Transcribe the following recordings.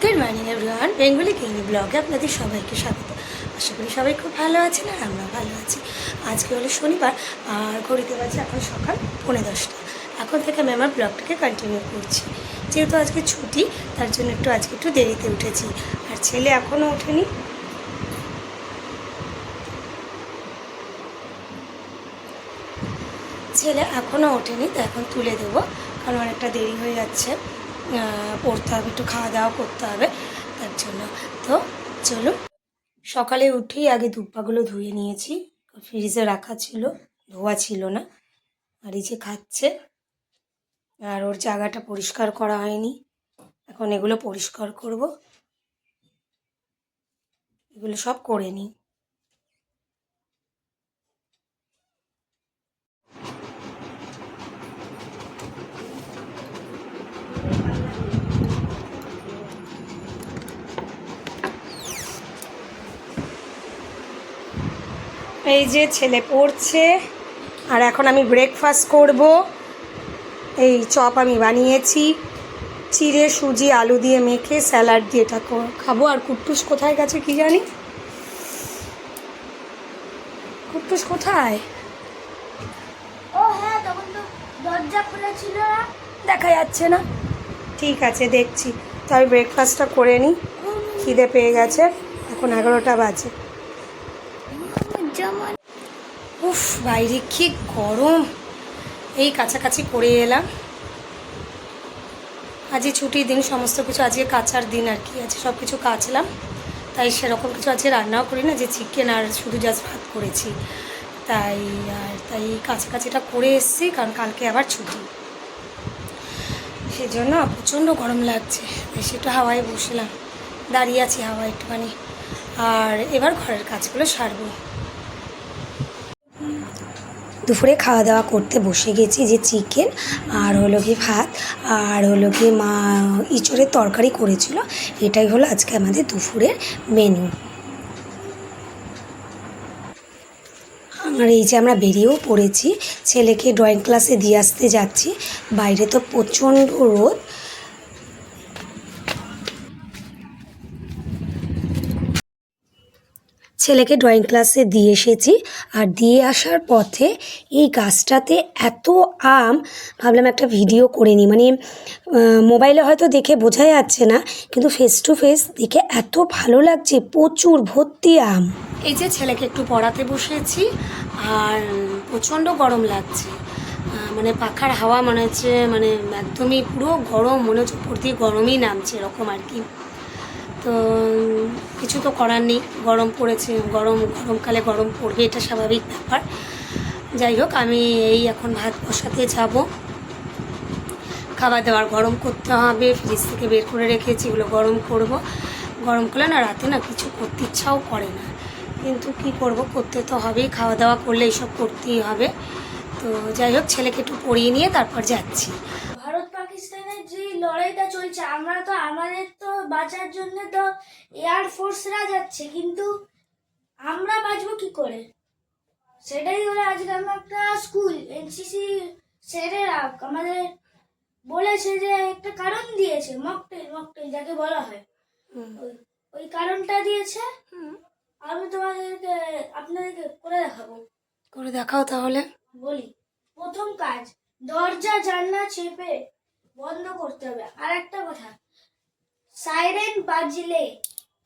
Good morning everyone, Bengali কিংলি ব্লগে আপনাদের সবাইকে স্বাগত। আশা করি সবাই খুব ভালো আছেন আর আমরা ভালো আছি। আজকে হলো শনিবার আর ঘড়িতে বাজে এখন সকাল 10:30। এখন থেকে আমি আমার ব্লগটাকে কন্টিনিউ করছি। যেহেতু আজকে ছুটি, তার জন্য আজকে একটু দেরিতে উঠেছি। আর ছেলে এখনও ওঠেনি। তো এখন তুলে দেবো, কারণ অনেকটা দেরি হয়ে যাচ্ছে, পড়তে হবে, একটু খাওয়া দাওয়া করতে হবে, তার জন্য। তো চলুন, সকালে উঠেই আগে দুব্বাগুলো ধুয়ে নিয়েছি, ফ্রিজে রাখা ছিল, ধোয়া ছিল না। আর এই যে খাচ্ছে, আর ওর জায়গাটা পরিষ্কার করা হয়নি, এখন এগুলো পরিষ্কার করব, এগুলো সব করে নিই। এই যে ছেলে পড়ছে, আর এখন আমি ব্রেকফাস্ট করব। এই চপ আমি বানিয়েছি, চিড়ে সুজি আলু দিয়ে মেখে স্যালাড দিয়ে এটা খাবো। আর কুট্টুস কোথায় গেছে কি জানি, কুট্টুস কোথায়? ও হ্যাঁ, তখন তো দরজা খোলা ছিল না, দেখা যাচ্ছে না। ঠিক আছে, দেখছি। তো আমি ব্রেকফাস্টটা করে নিই, খিদে পেয়ে গেছে, এখন 11টা বাজে। যেমন উফ, বাইরে কি গরম। এই কাছাকাছি করে এলাম। আজকে ছুটির দিন, সমস্ত কিছু আজকে কাচার দিন আর কি, আজকে সব কিছু কাচলাম। তাই সেরকম কিছু আজকে রান্নাও করি না, যে চিকেন আর শুধু জাস্ট ভাত করেছি। তাই কাছাকাছিটা করে এসেছি, কারণ কালকে আবার ছুটি। সেজন্য প্রচণ্ড গরম লাগছে, বেশি একটু হাওয়ায় বসলাম, দাঁড়িয়ে আছি হাওয়ায় একটুখানি। আর এবার ঘরের কাজগুলো সারবো। দুপুরে খাওয়া দাওয়া করতে বসে গেছি, যে চিকেন আর হলো কি ভাত আর হলো কি মা ইঁচড়ের তরকারি করেছিল। এটাই হলো আজকে আমাদের দুপুরের মেনু। আর এই যে আমরা বেরিয়েও পড়েছি, ছেলেকে ড্রয়িং ক্লাসে দিয়ে আসতে যাচ্ছি। বাইরে তো প্রচণ্ড রোদ। ছেলেকে ড্রয়িং ক্লাসে দিয়ে এসেছি, আর দিয়ে আসার পথে এই গাছটাতে এত আম, ভাবলাম একটা ভিডিও করে নিই। মানে মোবাইলে হয়তো দেখে বোঝা যাচ্ছে না, কিন্তু ফেস টু ফেস দেখে এত ভালো লাগছে, প্রচুর ভর্তি আম। এই যে ছেলেকে একটু পড়াতে বসেছি, আর প্রচণ্ড গরম লাগছে। মানে পাখার হাওয়া মনে হচ্ছে, মানে একদমই পুরো গরম, মনে হচ্ছে উপর দিয়ে গরমই নামছে, এরকম আর কি। তো কিছু তো করার নেই, গরম পড়েছে, গরমকালে গরম পড়বে, এটা স্বাভাবিক ব্যাপার। যাই হোক, আমি এই এখন ভাত বসাতে যাব, খাবার দাবার গরম করতে হবে, ফ্রিজ থেকে বের করে রেখেছি, এগুলো গরম করব। গরম করলে না রাতে না কিছু করতে ইচ্ছাও করে না, কিন্তু কি করব, করতে তো হবেই, খাওয়া দাওয়া করলে এইসব করতেই হবে। তো যাই হোক, ছেলেকে একটু পড়িয়ে নিয়ে তারপর যাচ্ছি। ভারত পাকিস্তানের যে লড়াইটা চলছে, আমরা তো আমাদের তো বাঁচার জন্য তো এয়ার ফোর্সরা যাচ্ছে, কিন্তু আমরা বাঁচবো কি করে? সেটাই হলো আজকে আমরা একটা স্কুল এনসিসি স্যারেরা আমাদের বলেছে, যে একটা কারণ দিয়েছে, মকটেল যাকে বলা হয়, ওই কারণটা দিয়েছে। আমি আপনাদেরকে করে দেখাবো। করে দেখাও তাহলে। বলি, প্রথম কাজ, দরজা জানলা চেপে বন্ধ করতে হবে। আর একটা কথা, সাইরেন বাজলে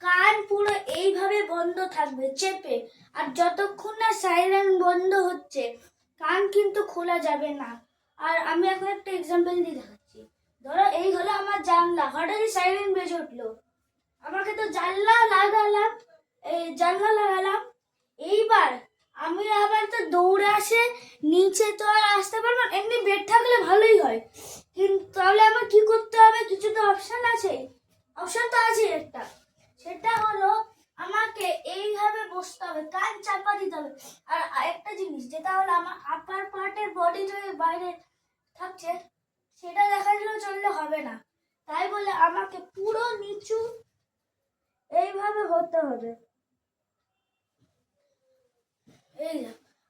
কান পুরো এইভাবে বন্ধ থাকবে চেপে, আর যতক্ষণ না সাইরেন বন্ধ হচ্ছে কান কিন্তু খোলা যাবে না। আর আমি এখন একটা এক্সাম্পল দিয়ে দেখাচ্ছি। ধরো এই হলো আমার জানলা, হঠাৎই সাইরেন বেজে উঠলো, আমাকে তো জানলা লাগালাম, এইবার আমি আবার তো দৌড়ে আসে নিচে তো আর আসতে পারবো না, এমনি বেড থাকলে ভালোই হয়, কিন্তু তাহলে আমার কি করতে হবে? কিছু তো অপশন আছে, অপশন তো আছে একটা, সেটা হলো আমাকে এইভাবে বসতে হবে, কান চাপা দিতে হবে। আর একটা জিনিস, যেটা হলো আমার আপার পার্টের বডি যদি বাইরে থাকছে, সেটা দেখা দিলেও চললে হবে না, তাই বলে আমাকে পুরো নিচু এইভাবে হতে হবে। এই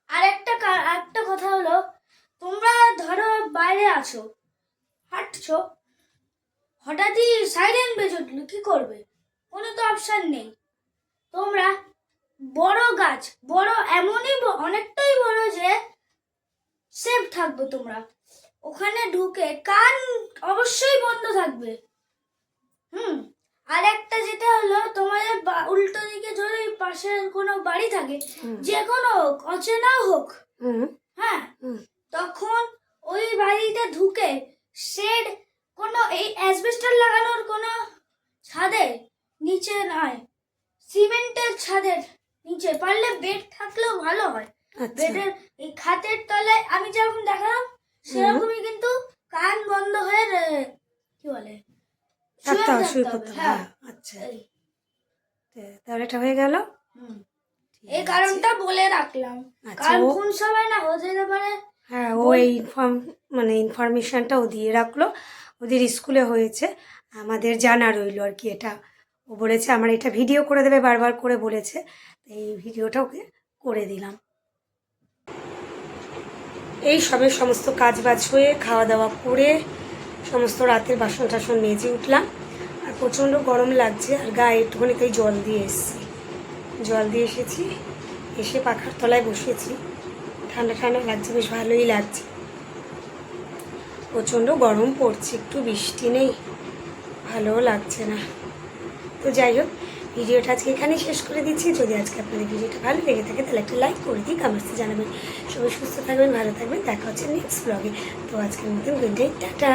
আরেকটা কথা হলো, তোমরা ধরো বাইরে আছো, হাঁটছো, হঠাৎই সাইরেন বেজে উঠলো, কি করবে? কোনো তো অপশন নেই। তোমরা বড় গাছ, বড় এমনই অনেকটাই বড় যে সেফ থাকবে তোমরা। ওখানে ঢুকে কান অবশ্যই বন্ধ থাকবে। আর একটা যেটা হলো, তোমাদের উল্টো দিকে যদি পাশের কোনো বাড়ি থাকে, যে কোনো হোক, অচেনাও হোক, হ্যাঁ, তখন ওই বাড়িতে ঢুকে শেড, কোনো এই অ্যাসবেস্টস লাগানোর কোনো ছাদের নিচে নয়, সিমেন্টের ছাদের নিচে, পারলে বেড থাকলেও ভালো হয়। বেডের এই খাটের তলায় আমি যেরকম দেখালাম সেরকমই, কিন্তু কান বন্ধ হয়ে কি বলে শুয়ে পড়তে হবে। আচ্ছা, তাহলে এটা হয়ে গেল। এই কারণটা বলে রাখলাম, কারণ কোন সময় না হয়ে যেতে পারে। হ্যাঁ, ও এই ইনফরমেশনটাও দিয়ে রাখলো। ওদের স্কুলে হয়েছে, আমাদের জানা রইলো আর কি। এটা ও বলেছে আমার এটা ভিডিও করে দেবে, বারবার করে বলেছে, এই ভিডিওটা ওকে করে দিলাম। এই সবে সমস্ত কাজ বাজ হয়ে খাওয়া দাওয়া করে সমস্ত রাতের বাসন টাসন মেজে উঠলাম। আর প্রচণ্ড গরম লাগছে, আর গায়ে একটুখানিতেই জল দিয়ে এসেছি। এসে পাখার তলায় বসেছি, ঠান্ডা ঠান্ডা লাগছে, বেশ ভালোই লাগছে। প্রচণ্ড গরম পড়ছে, একটু বৃষ্টি নেই, ভালোও লাগছে না। তো যাই হোক, ভিডিওটা আজকে এখানেই শেষ করে দিচ্ছি। যদি আজকে আপনাদের ভিডিওটা ভালো লেগে থাকে তাহলে একটা লাইক করে দিই, কমেন্টসে জানাবেন। সবাই সুস্থ থাকবেন, ভালো থাকবেন, দেখা হচ্ছে নেক্সট ব্লগে। তো আজকের মতন গুড নাইট, টাটা।